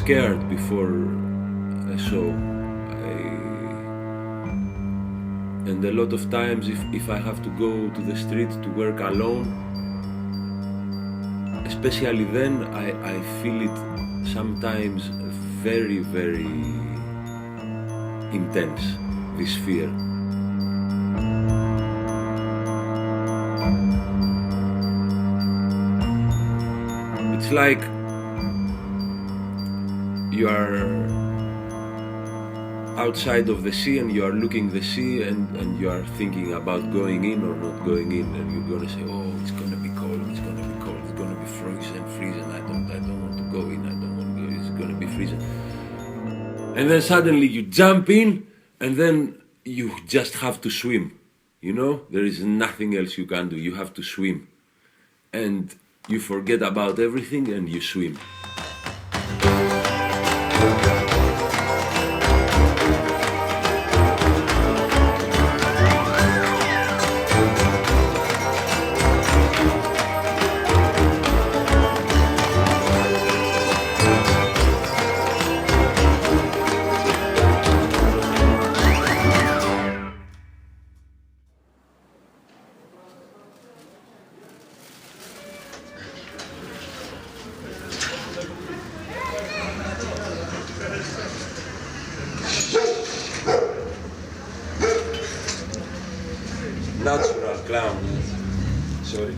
scared before a show. And a lot of times if I have to go to the street to work alone, especially then, I feel it sometimes very, very intense, this fear. It's like you are outside of the sea and you are looking the sea and you are thinking about going in or not going in, and you're gonna say, oh, it's gonna be cold, it's gonna be cold, it's gonna be freezing, I don't want to go in, I don't want to go, it's gonna be freezing. And then suddenly you jump in and then you just have to swim, you know? There is nothing else you can do, you have to swim. And you forget about everything and you swim. Natural clown. Sorry.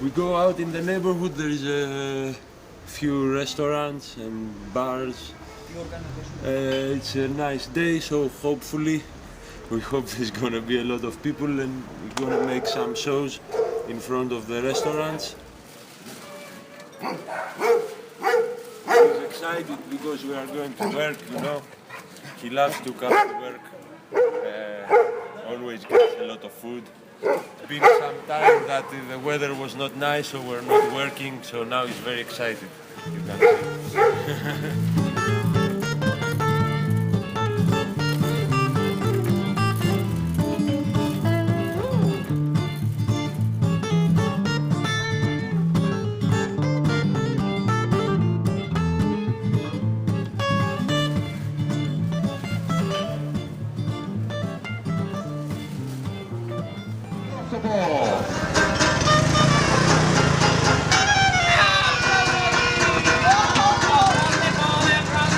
We go out in the neighborhood, there is a few restaurants and bars. It's a nice day, so hopefully we hope there's gonna be a lot of people and we're gonna make some shows in front of the restaurants. He's excited because we are going to work, you know. He loves to come to work, always gets a lot of food. It's been some time that the weather was not nice, so we're not working, so now he's very excited, you can see.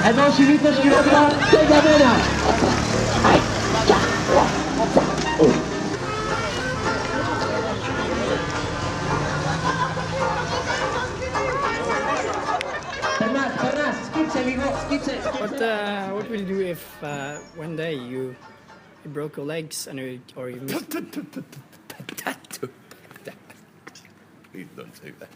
Εδώ συνήθως χειρότερα και για μένα. Περνάς, σκύψε λίγο, σκύψε. What will you do if one day you broke your legs and or you missed? Please don't say that.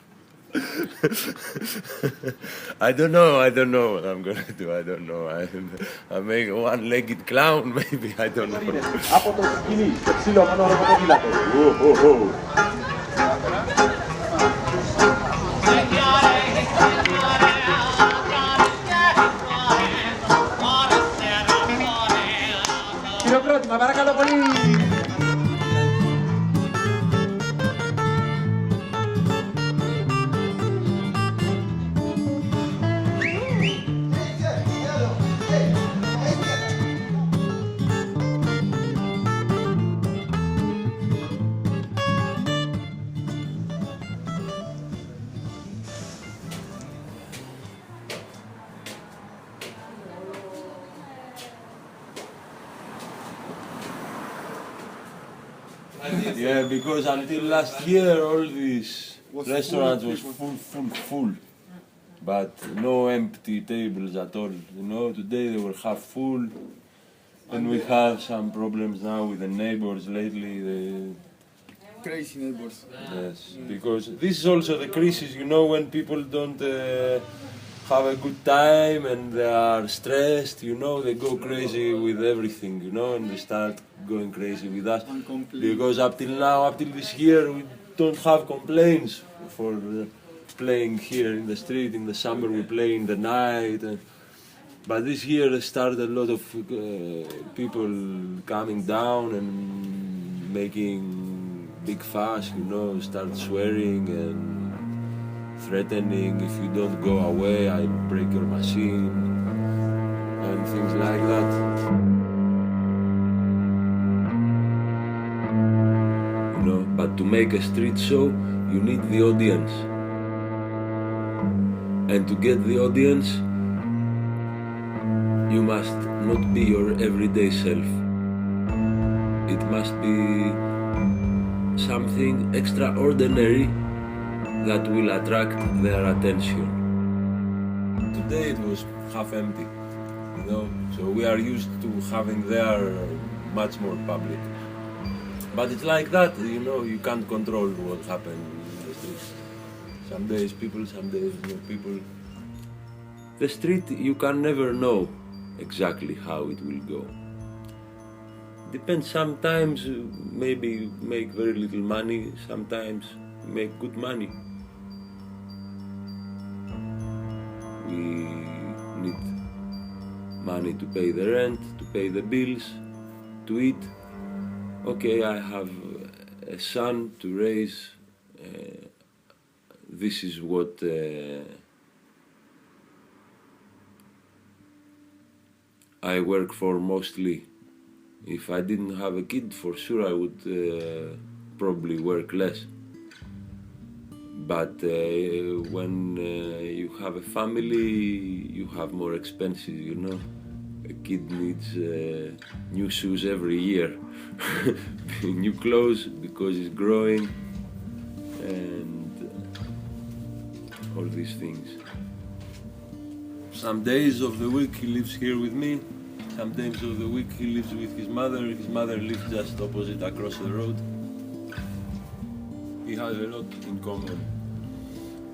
I don't know what I'm gonna do, I don't know. I make a one-legged clown, maybe, I don't know. Από το σκηνή, στο ξύλο πάνω από το ποδήλατο. Χειροκρότημα, παρακαλώ πολύ. Yeah, because until last year all these restaurants was full. But no empty tables at all. You know, today they were half full. And we have some problems now with the neighbors lately. Crazy neighbors. Yes, because this is also the crisis, you know, when people don't have a good time and they are stressed, you know, they go crazy with everything, you know, and they start going crazy with us. Because up till now, up till this year, we don't have complaints for playing here in the street. In the summer we play in the night. But this year there started a lot of people coming down and making big fuss, you know, start swearing and threatening, if you don't go away, I'll break your machine, and things like that. You know, but to make a street show, you need the audience. And to get the audience, you must not be your everyday self. It must be something extraordinary that will attract their attention. Today it was half empty, you know, so we are used to having there much more public. But it's like that, you know, you can't control what happens in the streets. Some days people, some days no people. The street, you can never know exactly how it will go. Depends, sometimes maybe make very little money, sometimes make good money. We need money to pay the rent, to pay the bills, to eat. Okay, I have a son to raise. This is what I work for mostly. If I didn't have a kid, for sure I would probably work less. But when you have a family, you have more expenses, you know. A kid needs new shoes every year, new clothes because he's growing, and all these things. Some days of the week he lives here with me. Some days of the week he lives with his mother. His mother lives just opposite across the road. He has a lot in common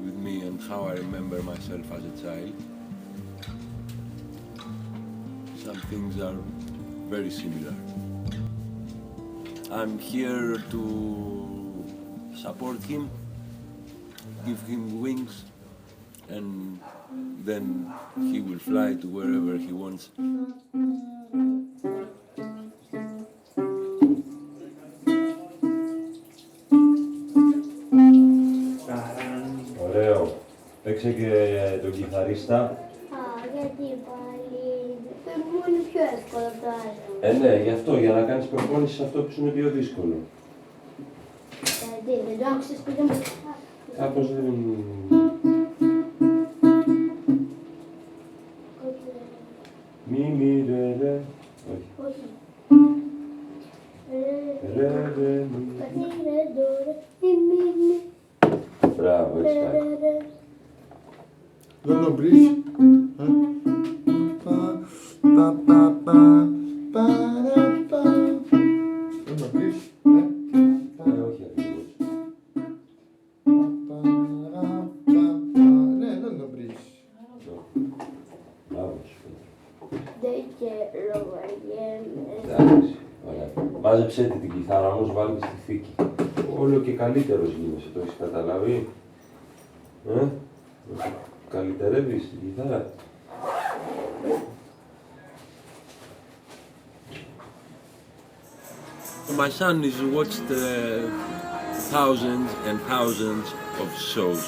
with me and how I remember myself as a child. Some things are very similar. I'm here to support him, give him wings, and then he will fly to wherever he wants. Ωραίο. Παίξε και τον κιθαρίστα. Γιατί πάλι. Το μου είναι πιο εύκολο το άλλο. Ναι, γι' αυτό, για να κάνεις προπόνηση σε αυτό που σου είναι πιο δύσκολο. Γιατί δεν το άκουσες πριν μου. Κάπως δεν... Μη, ρε. Όχι. Όχι. Ρε, μη. Κάτι ρε, μη. Μπράβο, έτσι πάει. Δεν το βρεις. Δεν το βρεις. Όχι ακριβώς. Ναι, δεν το βρεις. Μπράβο σου. Δεν και λογαριέμαι. Εντάξει, ωραία. Μάζεψέ την κιθάρα όμως, βάλτε στη θήκη. Όλο και καλύτερος γίνεσαι, το έχεις καταλάβει. Καλυτερεύεις την κιθάρα. My son has watched thousands and thousands of shows.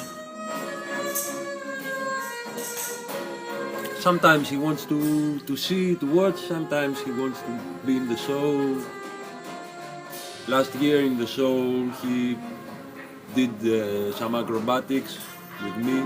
Sometimes he wants to see, to watch, sometimes he wants to be in the show. Last year in the show he did some acrobatics with me.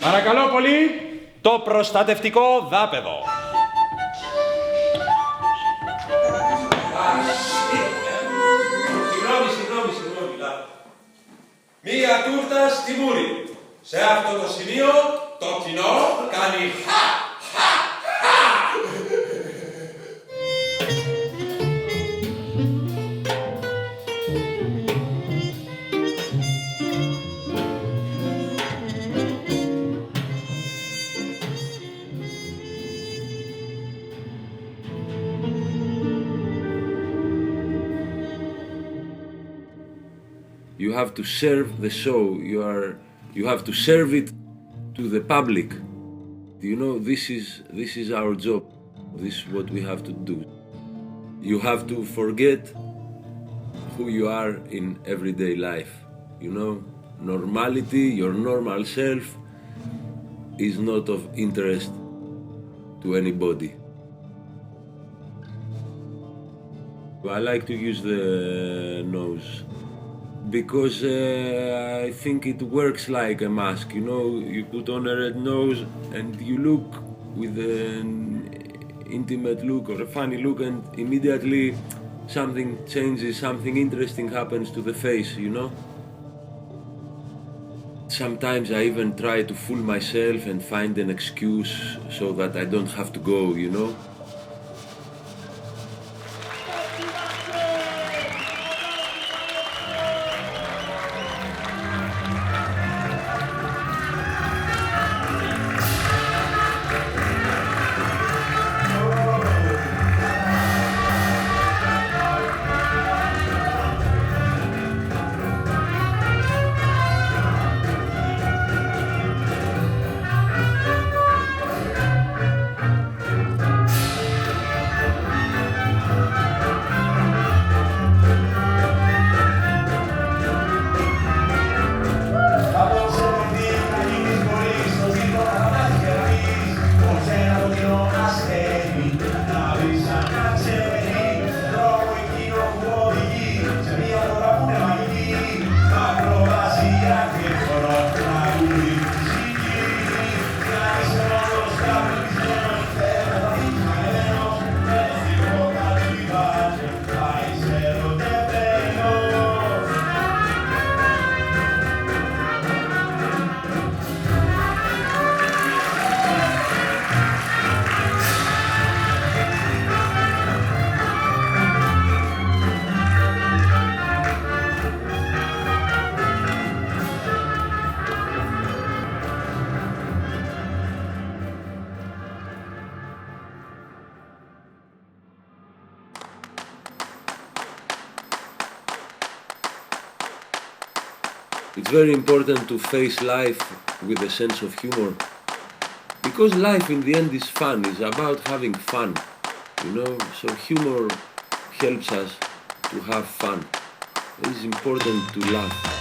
Παρακαλώ πολύ, το προστατευτικό δάπεδο. Συγγνώμη, μία τούρτα στη μούρη. Σε αυτό το σημείο το κοινό κάνει χα, χα, χα. You have to serve the show. You have to serve it to the public. You know, this is our job. This is what we have to do. You have to forget who you are in everyday life. You know, normality, your normal self, is not of interest to anybody. I like to use the nose because I think it works like a mask. You know, you put on a red nose and you look with an intimate look or a funny look, and immediately something changes, something interesting happens to the face, you know? Sometimes I even try to fool myself and find an excuse so that I don't have to go, you know? It's very important to face life with a sense of humor, because life in the end is fun, it's about having fun, you know, so humor helps us to have fun. It is important to laugh.